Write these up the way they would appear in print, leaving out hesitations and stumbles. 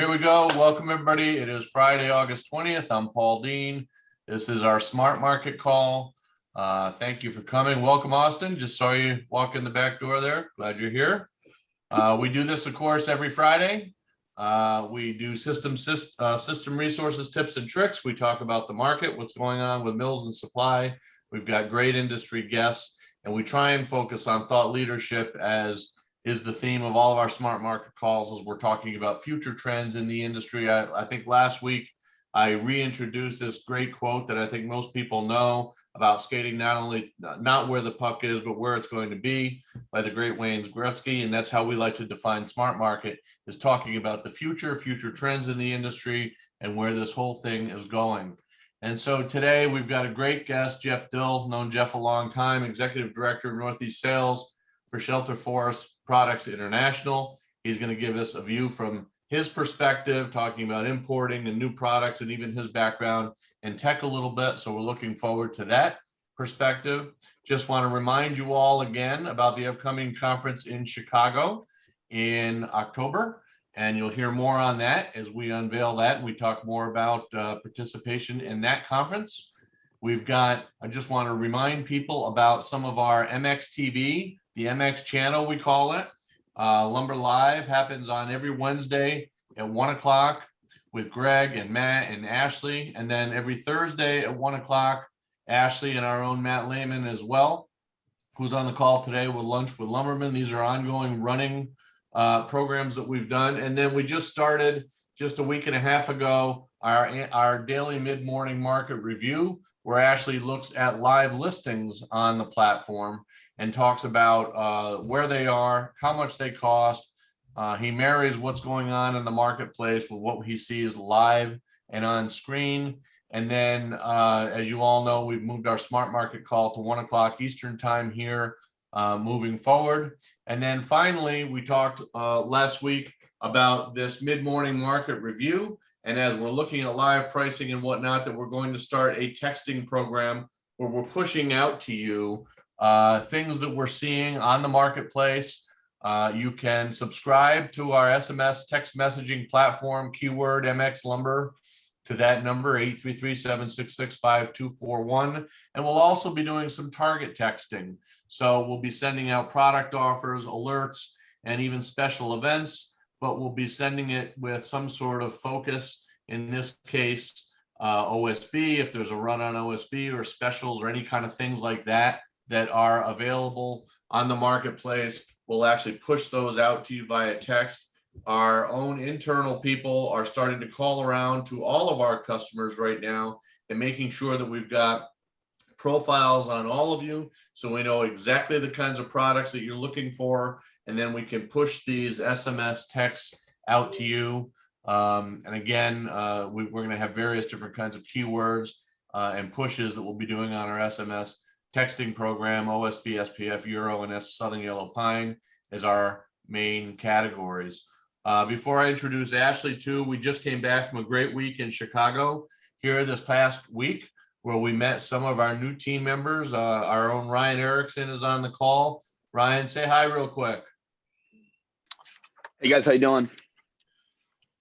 Here we go. Welcome, everybody. It is Friday, August 20th. I'm Paul Dean. This is our Smart Market call. Thank you for coming. Welcome, Austin. Just saw you walk in the back door there. Glad you're here. We do this, of course, every Friday. We do system resources, tips, and tricks. We talk about the market, what's going on with mills and supply. We've got great industry guests, and we try and focus on thought leadership as is the theme of all of our Smart Market calls as we're talking about future trends in the industry. I think last week I reintroduced this great quote that I think most people know about skating, not where the puck is, but where it's going to be, by the great Wayne Gretzky. And that's how we like to define Smart Market, is talking about the future trends in the industry and where this whole thing is going. And so today we've got a great guest, Jeff Dill, known Jeff a long time, Executive Director of Northeast Sales for Shelter Forest Products International. He's going to give us a view from his perspective, talking about importing and new products and even his background in tech a little bit. So we're looking forward to that perspective. Just want to remind you all again about the upcoming conference in Chicago in October. And you'll hear more on that as we unveil that and we talk more about participation in that conference. I just want to remind people about some of our MX TV, the MX channel, we call it. Lumber Live happens on every Wednesday at 1 o'clock with Greg and Matt and Ashley. And then every Thursday at 1 o'clock, Ashley and our own Matt Lehman as well, who's on the call today with Lunch with Lumbermen. These are ongoing running programs that we've done. And then we just started just a week and a half ago, our daily mid-morning market review, where Ashley looks at live listings on the platform and talks about where they are, how much they cost. He marries what's going on in the marketplace with what he sees live and on screen. And then, as you all know, we've moved our Smart Market call to 1 o'clock Eastern time here moving forward. And then finally, we talked last week about this mid-morning market review. And as we're looking at live pricing and whatnot, that we're going to start a texting program where we're pushing out to you things that we're seeing on the marketplace. You can subscribe to our SMS text messaging platform, keyword MX Lumber, to that number, 833-766-5241. And we'll also be doing some target texting. So we'll be sending out product offers, alerts, and even special events, but we'll be sending it with some sort of focus. In this case, OSB, if there's a run on OSB or specials or any kind of things like that that are available on the marketplace, we'll actually push those out to you via text. Our own internal people are starting to call around to all of our customers right now and making sure that we've got profiles on all of you, so we know exactly the kinds of products that you're looking for, and then we can push these SMS texts out to you. And again, we're going to have various different kinds of keywords and pushes that we'll be doing on our SMS texting program. OSB, SPF, Euro, and Southern Yellow Pine as our main categories. Before I introduce Ashley too, we just came back from a great week in Chicago here this past week, where we met some of our new team members. Our own Ryan Erickson is on the call. Ryan, say hi real quick. Hey guys, how you doing?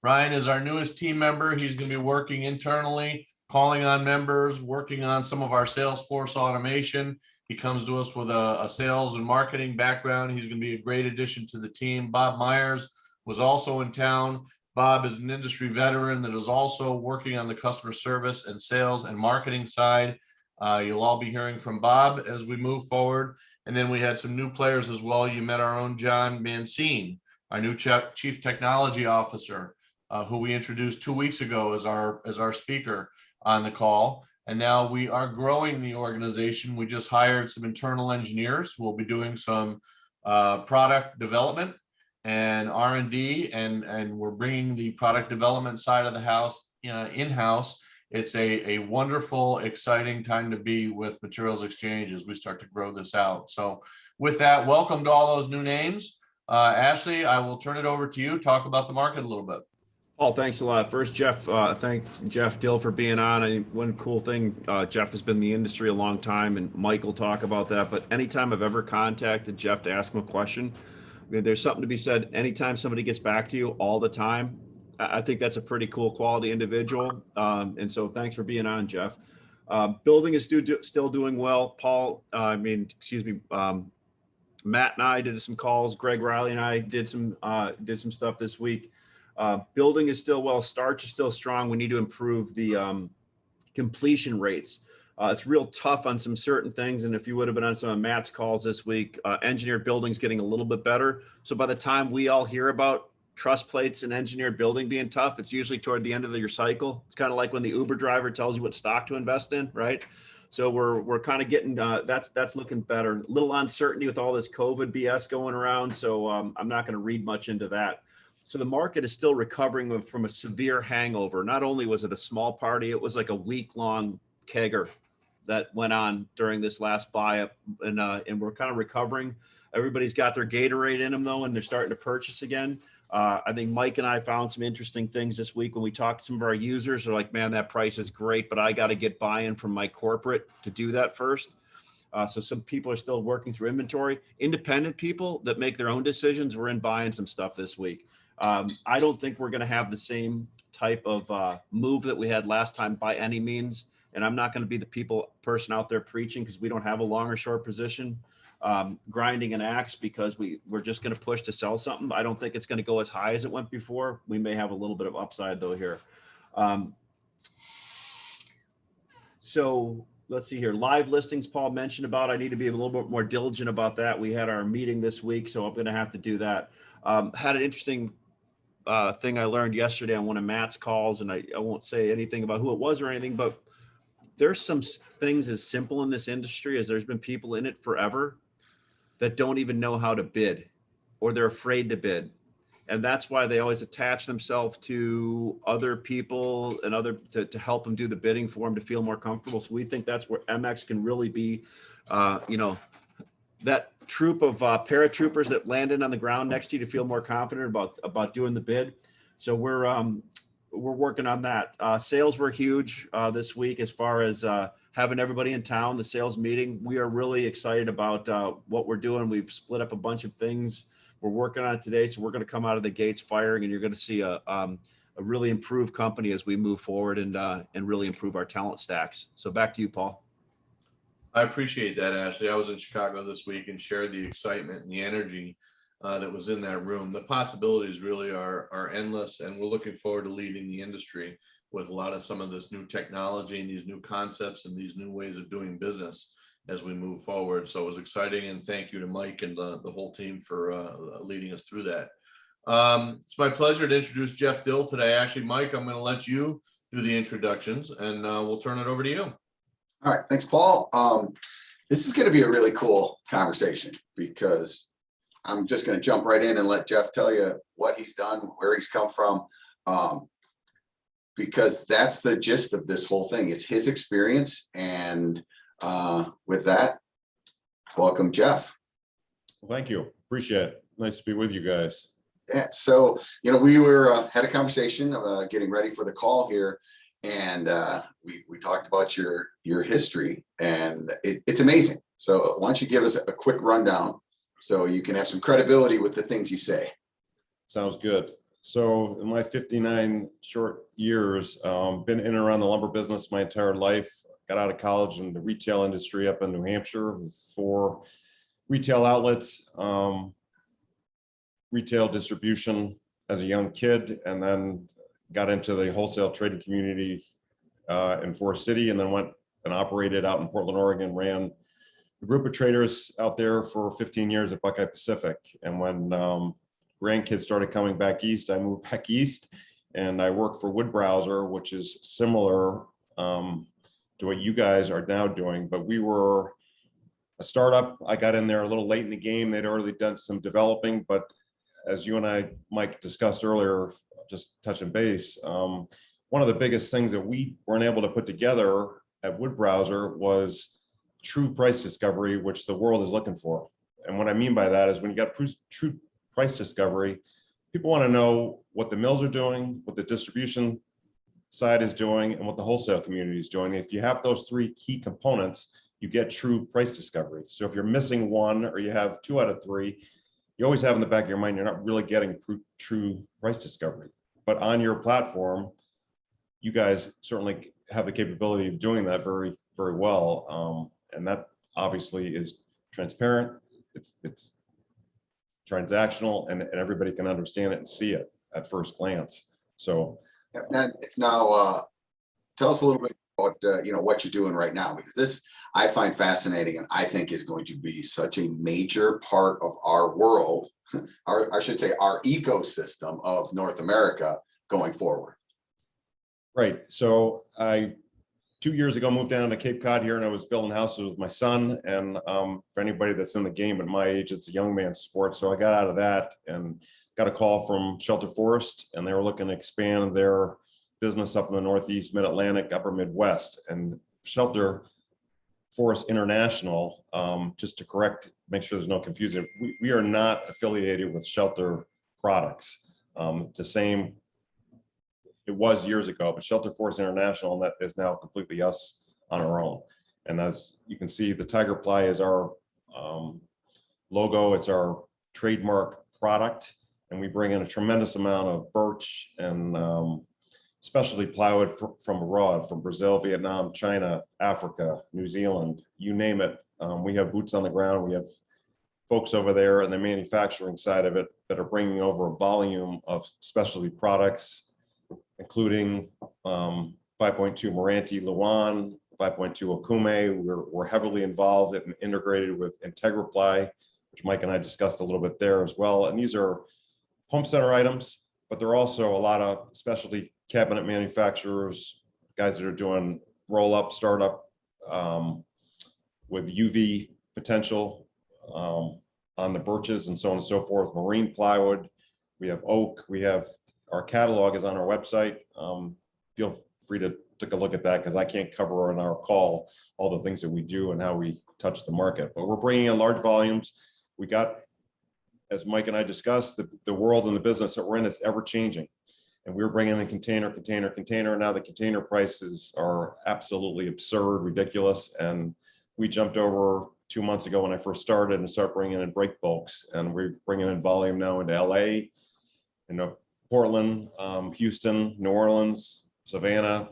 Ryan is our newest team member. He's going to be working internally, calling on members, working on some of our Salesforce automation. He comes to us with a sales and marketing background. He's going to be a great addition to the team. Bob Myers was also in town. Bob is an industry veteran that is also working on the customer service and sales and marketing side. You'll all be hearing from Bob as we move forward. And then we had some new players as well. You met our own John Mancine, our new Chief Technology Officer, who we introduced 2 weeks ago as our speaker on the call. And now we are growing the organization. We just hired some internal engineers who will be doing some product development and R&D, and we're bringing the product development side of the house in-house. It's a wonderful, exciting time to be with Materials Exchange as we start to grow this out. So with that, welcome to all those new names. Ashley, I will turn it over to you. Talk about the market a little bit. Paul, thanks a lot. First, Jeff, thanks Jeff Dill for being on. One cool thing, Jeff has been in the industry a long time, and Mike will talk about that. But anytime I've ever contacted Jeff to ask him a question, there's something to be said. Anytime somebody gets back to you all the time, I think that's a pretty cool quality individual. And so thanks for being on, Jeff. Building is still doing well. Paul, Matt and I did some calls. Greg Riley and I did some stuff this week. Building is still well. Starch is still strong. We need to improve the completion rates. It's real tough on some certain things. And if you would have been on some of Matt's calls this week, engineered building's getting a little bit better. So by the time we all hear about truss plates and engineered building being tough, it's usually toward the end of your cycle. It's kind of like when the Uber driver tells you what stock to invest in, right? So we're kind of getting, that's looking better. A little uncertainty with all this COVID BS going around. So I'm not going to read much into that. So the market is still recovering from a severe hangover. Not only was it a small party, it was like a week-long kegger that went on during this last buy-up, and we're kind of recovering. Everybody's got their Gatorade in them though, and they're starting to purchase again. I think Mike and I found some interesting things this week when we talked to some of our users. They're like, man, that price is great, but I got to get buy-in from my corporate to do that first. So some people are still working through inventory. Independent people that make their own decisions, we're in buying some stuff this week. I don't think we're going to have the same type of move that we had last time by any means. And I'm not going to be the person out there preaching because we don't have a long or short position, grinding an axe because we're just going to push to sell something. I don't think it's going to go as high as it went before. We may have a little bit of upside though here. So let's see here. Live listings, Paul mentioned about. I need to be a little bit more diligent about that. We had our meeting this week, so I'm going to have to do that. Had an interesting thing I learned yesterday on one of Matt's calls, and I won't say anything about who it was or anything, but there's some things as simple in this industry as there's been people in it forever that don't even know how to bid, or they're afraid to bid. And that's why they always attach themselves to other people and to help them do the bidding for them to feel more comfortable. So we think that's where MX can really be, that troop of paratroopers that landed on the ground next to you to feel more confident about doing the bid. So we're working on that. Sales were huge this week as far as having everybody in town, the sales meeting. We are really excited about what we're doing. We've split up a bunch of things. We're working on it today. So we're going to come out of the gates firing, and you're going to see a really improved company as we move forward and really improve our talent stacks. So back to you, Paul. I appreciate that, Ashley. I was in Chicago this week and shared the excitement and the energy that was in that room. The possibilities really are endless, and we're looking forward to leading the industry with a lot of some of this new technology and these new concepts and these new ways of doing business as we move forward. So it was exciting, and thank you to Mike and the whole team for leading us through that. It's my pleasure to introduce Jeff Dill today. Actually, Mike, I'm going to let you do the introductions, and we'll turn it over to you. All right, thanks, Paul. This is going to be a really cool conversation because I'm just going to jump right in and let Jeff tell you what he's done, where he's come from, because that's the gist of this whole thing. It's his experience. And with that, welcome, Jeff. Well, thank you. Appreciate it. Nice to be with you guys. Yeah, so, we had a conversation getting ready for the call here. And we talked about your history, and it's amazing. So why don't you give us a quick rundown so you can have some credibility with the things you say. Sounds good. So in my 59 short years, been in and around the lumber business my entire life. Got out of college in the retail industry up in New Hampshire with 4 retail outlets, retail distribution as a young kid, and then got into the wholesale trading community in Forest City, and then went and operated out in Portland, Oregon, ran a group of traders out there for 15 years at Buckeye Pacific. And when grandkids started coming back east, I moved back east, and I worked for Wood Browser, which is similar to what you guys are now doing. But we were a startup. I got in there a little late in the game. They'd already done some developing, but as you and I, Mike, discussed earlier, just touching base, one of the biggest things that we weren't able to put together at Wood Browser was true price discovery, which the world is looking for. And what I mean by that is when you got true price discovery, people want to know what the mills are doing, what the distribution side is doing, and what the wholesale community is doing. If you have those 3 key components, you get true price discovery. So if you're missing one, or you have 2 out of 3, you always have in the back of your mind, you're not really getting true price discovery. but on your platform, you guys certainly have the capability of doing that very, very well. And that obviously is transparent. It's transactional, and everybody can understand it and see it at first glance. So Now, tell us a little bit about what you're doing right now, because this I find fascinating, and I think is going to be such a major part of our world, I should say our ecosystem of North America going forward. right. So I 2 years ago moved down to Cape Cod here, and I was building houses with my son. And for anybody that's in the game at my age, it's a young man's sport. So I got out of that and got a call from Shelter Forest, and they were looking to expand their business up in the Northeast, Mid-Atlantic, Upper Midwest. And Shelter Forest International, just to make sure there's no confusion, we are not affiliated with Shelter Products. It's the same. It was years ago, but Shelter Force International, and that is now completely us on our own. And as you can see, the Tiger Ply is our logo. It's our trademark product, and we bring in a tremendous amount of birch and specialty plywood from abroad, from Brazil, Vietnam, China, Africa, New Zealand, you name it. We have boots on the ground. We have folks over there in the manufacturing side of it that are bringing over a volume of specialty products, including 5.2 Moranti Luan, 5.2 Okume. We're heavily involved and integrated with IntegraPly, which Mike and I discussed a little bit there as well. And these are home center items, but they're also a lot of specialty cabinet manufacturers, guys that are doing roll-up, startup with UV potential on the birches and so on and so forth, marine plywood. We have oak, we have our catalog is on our website. Feel free to take a look at that, because I can't cover on our call all the things that we do and how we touch the market. But we're bringing in large volumes. We got, as Mike and I discussed, the world and the business that we're in is ever changing. And we're bringing in container. Now the container prices are absolutely absurd, ridiculous. And we jumped over 2 months ago when I first started and start bringing in break bulks. And we're bringing in volume now into LA, Portland, Houston, New Orleans, Savannah,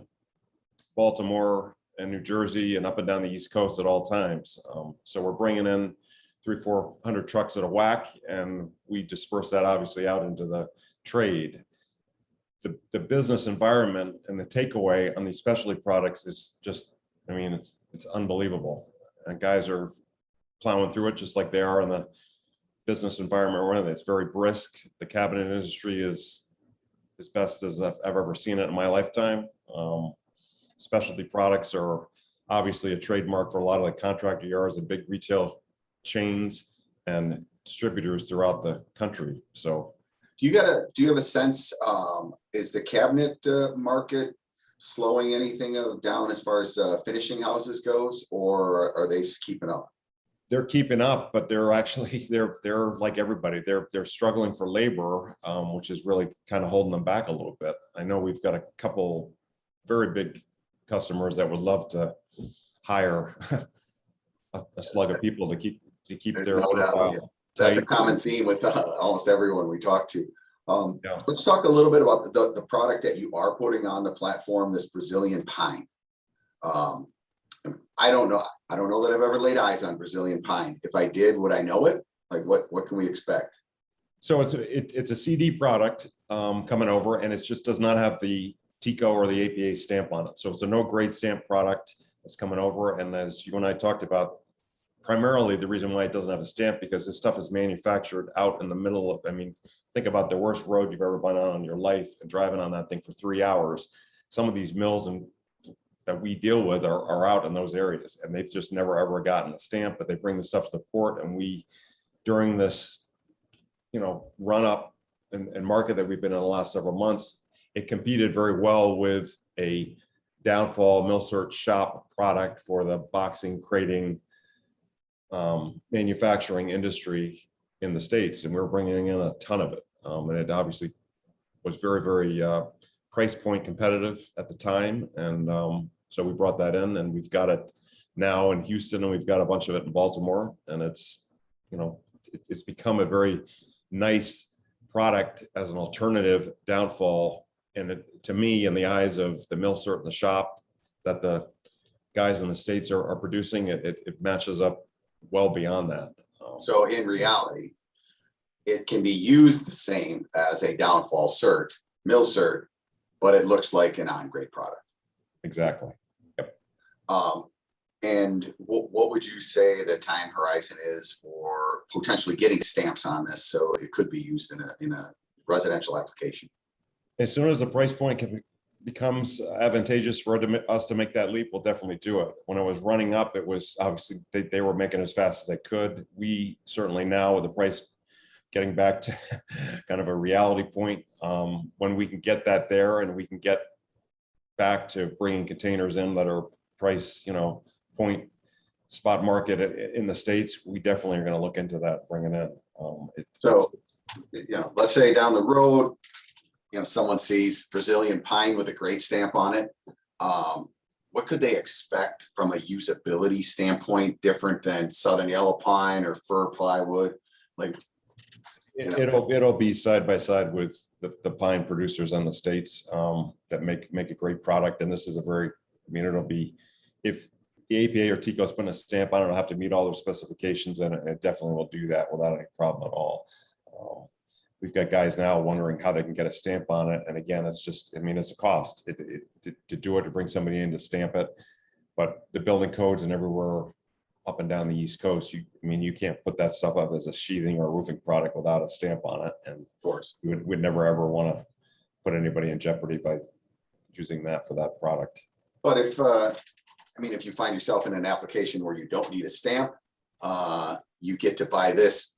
Baltimore, and New Jersey, and up and down the East Coast at all times. So we're bringing in 300-400 trucks at a whack, and we disperse that obviously out into the trade. The business environment and the takeaway on these specialty products is just, I mean, it's unbelievable. And guys are plowing through it just like they are in the business environment we're in. It's very brisk. The cabinet industry is as best as I've ever seen it in my lifetime. Specialty products are obviously a trademark for a lot of the contractor yards and big retail chains and distributors throughout the country. So Do you have a sense, is the cabinet market slowing anything down as far as finishing houses goes, or are they keeping up? they're keeping up, but they're actually, they're like everybody, they're struggling for labor, which is really kind of holding them back a little bit. I know we've got a couple very big customers that would love to hire a slug of people to keep There's their no doubt, profile yeah. That's a tight. common theme with almost everyone we talk to. Yeah. Let's talk a little bit about the product that you are putting on the platform, this Brazilian pine. I don't know that I've ever laid eyes on Brazilian pine. If I did, would I know it? Like what can we expect? So it's a CD product coming over, and it just does not have the TICO or the APA stamp on it. So it's a no grade stamp product that's coming over. And as you and I talked about, primarily the reason why it doesn't have a stamp, because this stuff is manufactured out in the middle of, I mean, think about the worst road you've ever been on in your life and driving on that thing for 3 hours. Some of these mills that we deal with are out in those areas, and they've just never ever gotten a stamp, but they bring the stuff to the port, and we, during this, run up and market that we've been in the last several months, it competed very well with a downfall mill search shop product for the boxing crating manufacturing industry in the States, and we're bringing in a ton of it. And it obviously was very, very price point competitive at the time. And so we brought that in, and we've got it now in Houston, and we've got a bunch of it in Baltimore. And it's become a very nice product as an alternative downfall to me, in the eyes of the mill cert in the shop that the guys in the States are producing, it matches up well beyond that. So in reality, it can be used the same as a downfall cert, mill cert, but it looks like an on-grade product. Exactly. And what would you say the time horizon is for potentially getting stamps on this? So it could be used in a residential application. As soon as the price point becomes advantageous for us to make that leap, we'll definitely do it. When it was running up, it was obviously they were making as fast as they could. We certainly now, with the price getting back to kind of a reality point, when we can get that there and we can get back to bringing containers in that are price, point spot market in the States, we definitely are going to look into that, bringing in. So, let's say down the road, someone sees Brazilian pine with a grade stamp on it. What could they expect from a usability standpoint different than Southern yellow pine or fir plywood? Like, it'll be side by side with the pine producers in the States that make a great product. And this is it'll be, if the APA or TICO is putting a stamp on it, it'll have to meet all their specifications, and it definitely will do that without any problem at all. We've got guys now wondering how they can get a stamp on it. And again, it's just, it's a cost to do it, to bring somebody in to stamp it. But the building codes and everywhere up and down the East Coast, you can't put that stuff up as a sheathing or roofing product without a stamp on it. And of course, we'd never ever want to put anybody in jeopardy by using that for that product. but if you find yourself in an application where you don't need a stamp, you get to buy this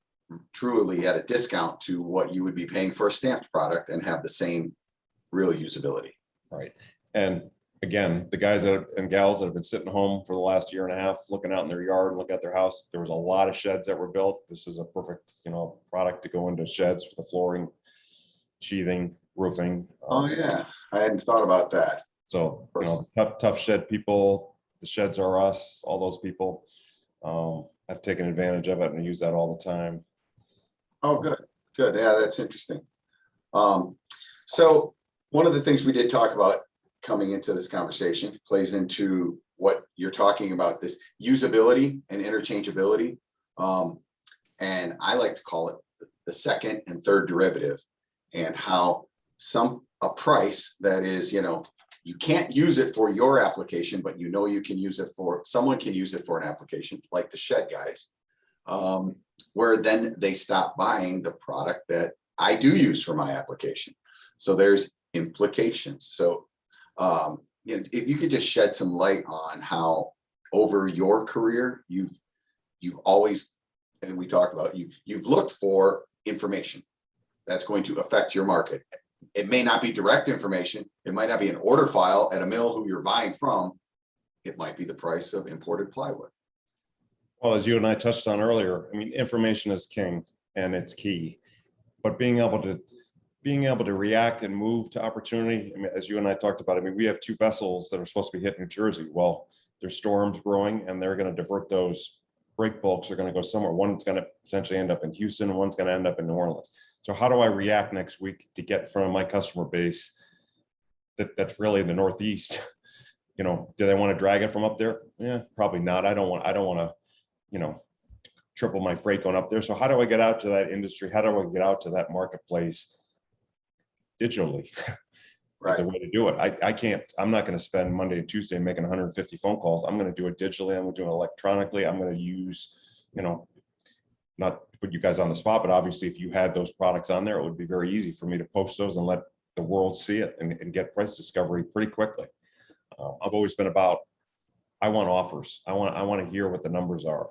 truly at a discount to what you would be paying for a stamped product and have the same real usability. Right. And again, the guys and gals that have been sitting home for the last year and a half, looking out in their yard, looking at their house, there was a lot of sheds that were built. This is a perfect, product to go into sheds for the flooring, sheathing, roofing. Oh yeah, I hadn't thought about that. So, tough shed people, the sheds are us, all those people. I've taken advantage of it and use that all the time. Oh, good. Yeah, that's interesting. So one of the things we did talk about coming into this conversation plays into what you're talking about, this usability and interchangeability. And I like to call it the second and third derivative, and how a price that is, you can't use it for your application, but you can use it for, someone can use it for an application like the shed guys, where then they stop buying the product that I do use for my application. So there's implications. So, if you could just shed some light on how over your career, you've always, and we talked about, you've looked for information that's going to affect your market. It may not be direct information. It might not be an order file at a mill who you're buying from. It might be the price of imported plywood. Well, as you and I touched on earlier, information is king and it's key, but being able to react and move to opportunity. As you and I talked about, we have two vessels that are supposed to be hitting New Jersey. Well, there's storms brewing and they're going to divert those break bulks. Are going to go somewhere. One's going to potentially end up in Houston and one's going to end up in New Orleans. So how do I react next week to get in front of my customer base that's really in the Northeast? Do they want to drag it from up there? Yeah, probably not. I don't want to, triple my freight going up there. So how do I get out to that industry? How do I get out to that marketplace digitally? Right. Is the way to do it. I'm not going to spend Monday and Tuesday making 150 phone calls. I'm going to do it digitally. I'm going to do it electronically. I'm going to use, not to put you guys on the spot, but obviously if you had those products on there, it would be very easy for me to post those and let the world see it and get price discovery pretty quickly. I've always been about, I want offers. I want to hear what the numbers are.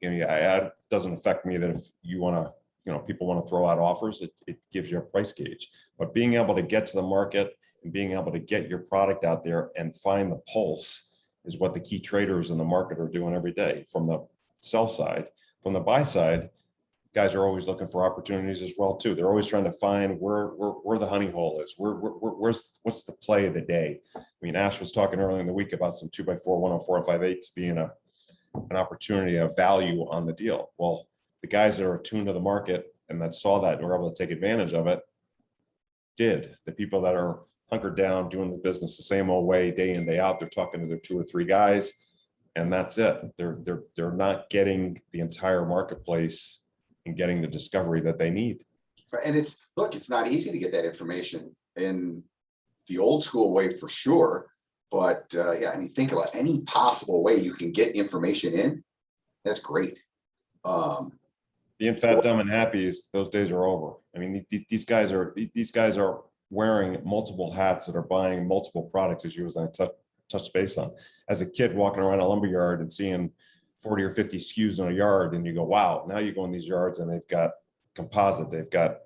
It doesn't affect me that if you want to, people want to throw out offers, it gives you a price gauge. But being able to get to the market and being able to get your product out there and find the pulse is what the key traders in the market are doing every day. From the sell side, from the buy side, guys are always looking for opportunities as well too. They're always trying to find where the honey hole is. What's the play of the day? Ash was talking earlier in the week about some 2x4, 104 and 5/8 being an opportunity of value on the deal. Well, the guys that are attuned to the market and that saw that and were able to take advantage of it, did. The people that are hunkered down, doing the business the same old way, day in, day out, they're talking to their 2 or 3 guys, and that's it. They're not getting the entire marketplace and getting the discovery that they need. And look, it's not easy to get that information in the old school way for sure. But yeah, I mean, think about any possible way you can get information in. That's great. Being fat, dumb, and happy is those days are over. I mean, these guys are wearing multiple hats that are buying multiple products, as you was on touch base on. As a kid walking around a lumber yard and seeing 40 or 50 SKUs in a yard, and you go, wow, now you go in these yards and they've got composite, they've got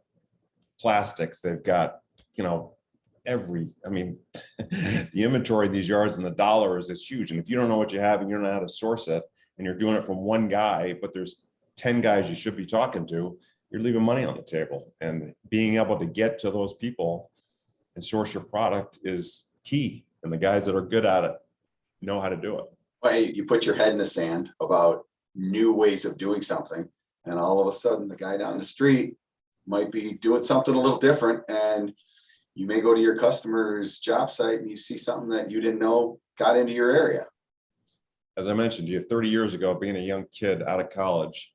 plastics, they've got, you know, I mean, the inventory of these yards and the dollars is huge. And if you don't know what you have and you don't know how to source it, and you're doing it from one guy, but there's 10 guys you should be talking to, you're leaving money on the table. And being able to get to those people and source your product is key. And the guys that are good at it know how to do it. Well, you put your head in the sand about new ways of doing something, and all of a sudden the guy down the street might be doing something a little different, and you may go to your customer's job site and you see something that you didn't know got into your area. As I mentioned to you, 30 years ago, being a young kid out of college,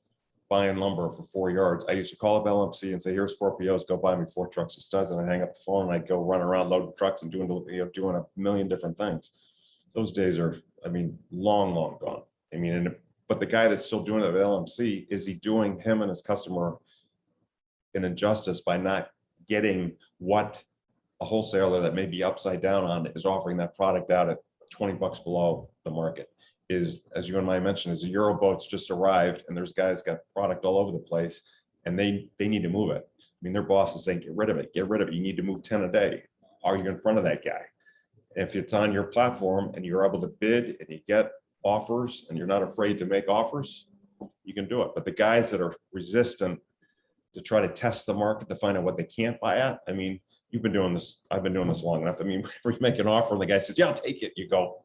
buying lumber for 4 yards, I used to call up LMC and say, here's 4 POs, go buy me 4 trucks of studs. And I hang up the phone and I'd go run around loading trucks and doing a million different things. Those days are, I mean, long gone. I mean, but the guy that's still doing it at LMC, is he doing him and his customer an injustice by not getting what a wholesaler that may be upside down on is offering that product out at 20 bucks below the market? Is, as you and I mentioned, is the Euro boats just arrived and there's guys got product all over the place and they need to move it. I mean, their boss is saying, get rid of it. You need to move 10 a day. Are you in front of that guy? If it's on your platform and you're able to bid and you get offers and you're not afraid to make offers, you can do it. But the guys that are resistant to try to test the market to find out what they can't buy at, I mean, you've been doing this, I've been doing this long enough. I mean, if you make an offer and the guy says, yeah, I'll take it, you go,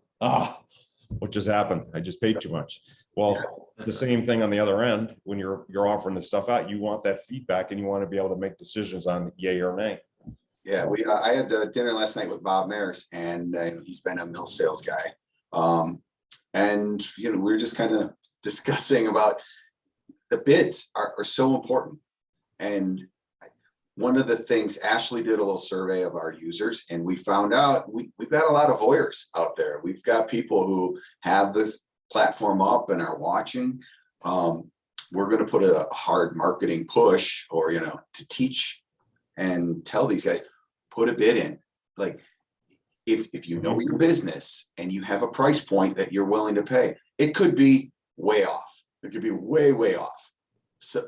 what just happened? I just paid too much. Well, the same thing on the other end, when you're offering the stuff out, you want that feedback and you want to be able to make decisions on yay or nay. Yeah, I had dinner last night with Bob Mares, and he's been a mill sales guy. And we were just kind of discussing about the bids are so important. And one of the things, Ashley did a little survey of our users, and we found out we've got a lot of voyeurs out there. We've got people who have this platform up and are watching. We're going to put a hard marketing push, or to teach and tell these guys, put a bid in. Like, if you know your business and you have a price point that you're willing to pay, it could be way off. It could be way off. So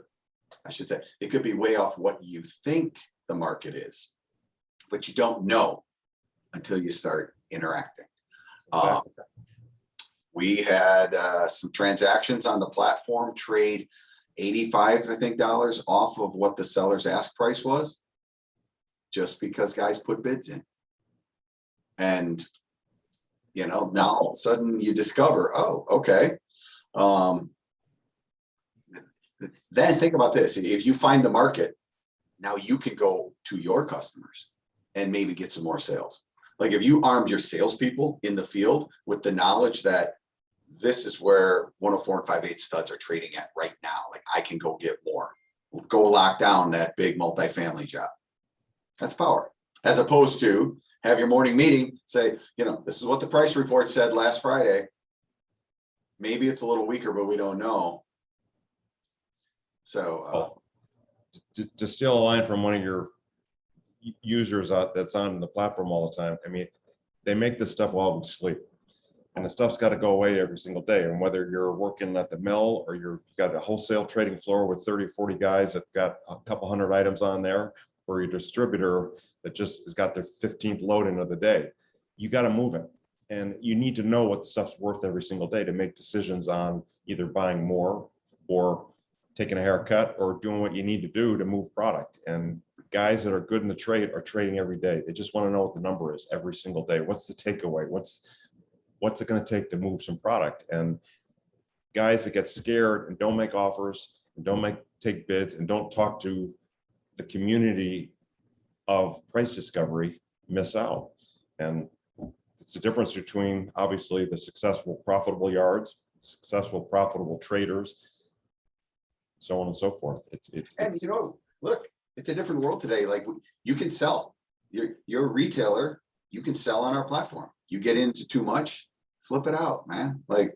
I should say, it could be way off what you think the market is, but you don't know until you start interacting. We had some transactions on the platform trade $85, I think, dollars off of what the seller's ask price was, just because guys put bids in. And now all of a sudden you discover, oh, okay. Then think about this. If you find the market, now you can go to your customers and maybe get some more sales. Like, if you armed your salespeople in the field with the knowledge that this is where 104 and 5/8 studs are trading at right now, like, I can go get more, go lock down that big multifamily job. That's power. As opposed to have your morning meeting, say, this is what the price report said last Friday. Maybe it's a little weaker, but we don't know. So to steal a line from one of your users that's on the platform all the time, I mean, they make this stuff while we sleep, and the stuff's got to go away every single day. And whether you're working at the mill or you've got a wholesale trading floor with 30 or 40 guys that got a couple hundred items on there, or your distributor that just has got their 15th loading of the day, you got to move it. And you need to know what the stuff's worth every single day to make decisions on either buying more or taking a haircut or doing what you need to do to move product. And guys that are good in the trade are trading every day. They just want to know what the number is every single day. What's the takeaway? What's it going to take to move some product? And guys that get scared and don't make offers and don't take bids and don't talk to the community of price discovery miss out. And it's the difference between obviously the successful, profitable yards, successful, profitable traders, so on and so forth. And you know, look, it's a different world today. Like you can sell. You're a retailer. You can sell on our platform. You get into too much, flip it out, man. Like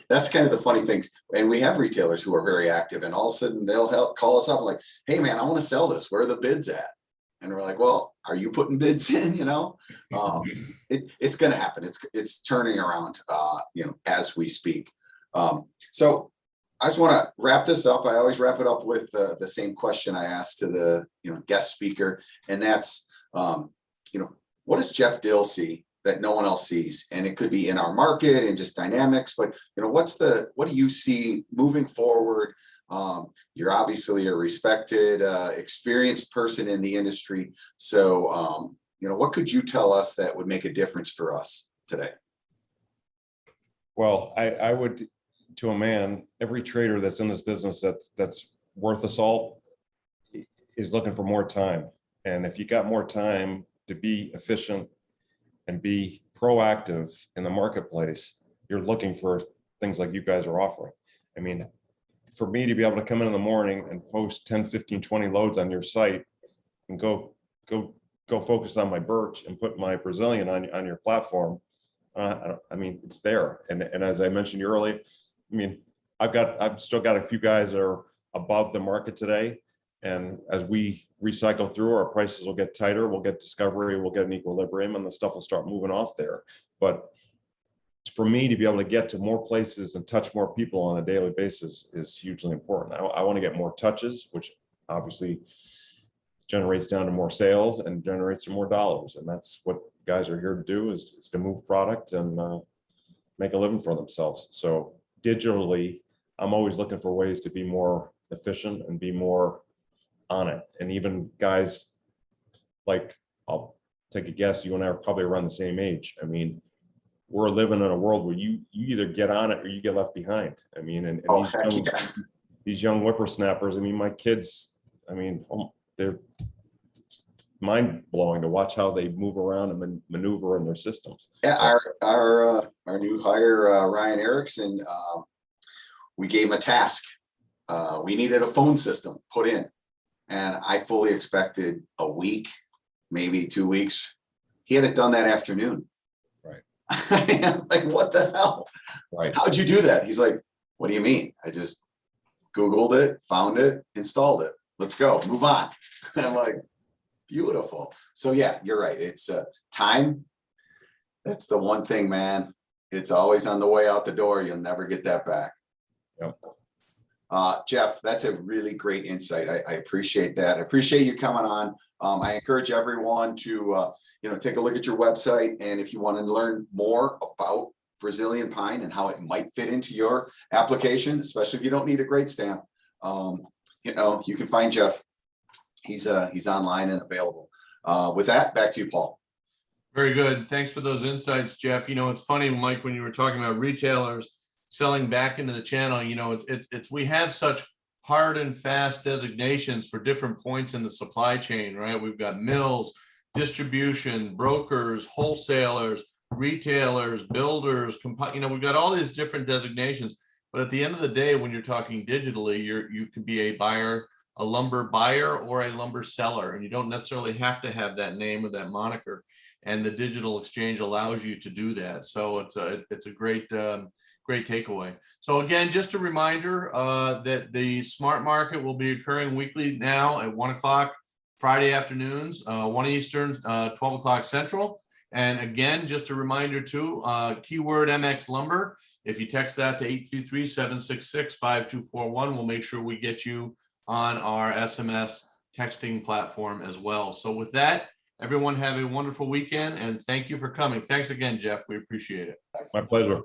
that's kind of the funny things. And we have retailers who are very active, and all of a sudden they'll call us up and like, "Hey, man, I want to sell this. Where are the bids at?" And we're like, "Well, are you putting bids in?" You know, it's going to happen. It's turning around, you know, as we speak. So I just want to wrap this up. I always wrap it up with the same question I asked to the guest speaker, and that's what does Jeff Dill see that no one else sees? And it could be in our market and just dynamics, but what do you see moving forward? You're obviously a respected, experienced person in the industry. So what could you tell us that would make a difference for us today? Well, I would, to a man, every trader that's in this business that's worth the salt is looking for more time. And if you got more time to be efficient and be proactive in the marketplace, you're looking for things like you guys are offering. I mean, for me to be able to come in the morning and post 10, 15, 20 loads on your site and go focus on my birch and put my Brazilian on your platform, I mean, it's there. And as I mentioned earlier, I mean, I've still got a few guys that are above the market today. And as we recycle through, our prices will get tighter, we'll get discovery, we'll get an equilibrium, and the stuff will start moving off there. But for me to be able to get to more places and touch more people on a daily basis is hugely important. I want to get more touches, which obviously generates down to more sales and generates more dollars. And that's what guys are here to do, is to move product and make a living for themselves. So digitally, I'm always looking for ways to be more efficient and be more on it. And even guys like, I'll take a guess, you and I are probably around the same age. I mean, we're living in a world where you either get on it or you get left behind. I mean, and these young whippersnappers, I mean, my kids, I mean, they're mind blowing to watch how they move around and maneuver in their systems. Yeah, our new hire, Ryan Erickson, we gave him a task. We needed a phone system put in, and I fully expected a week, maybe 2 weeks. He had it done that afternoon. Right. I'm like, what the hell? Right. How'd you do that? He's like, what do you mean? I just Googled it, found it, installed it. Let's go, move on. I'm like, beautiful. So yeah, you're right. It's time. That's the one thing, man. It's always on the way out the door. You'll never get that back. Yep. Jeff, that's a really great insight. I appreciate that. I appreciate you coming on. I encourage everyone to take a look at your website, and if you want to learn more about Brazilian pine and how it might fit into your application, especially if you don't need a grade stamp, you can find Jeff. He's online and available. With that, back to you, Paul. Very good. Thanks for those insights, Jeff. It's funny, Mike, when you were talking about retailers selling back into the channel, we have such hard and fast designations for different points in the supply chain, right? We've got mills, distribution, brokers, wholesalers, retailers, builders, we've got all these different designations. But at the end of the day, when you're talking digitally, you could be a buyer, a lumber buyer, or a lumber seller, and you don't necessarily have to have that name or that moniker. And the digital exchange allows you to do that. So it's a great takeaway. So again, just a reminder that the Smart Market will be occurring weekly now at 1 o'clock Friday afternoons, 1 Eastern, 12 o'clock Central. And again, just a reminder too, keyword MX Lumber. If you text that to 823-766-5241, we'll make sure we get you on our SMS texting platform as well. So with that, everyone have a wonderful weekend, and thank you for coming. Thanks again, Jeff. We appreciate it. My pleasure.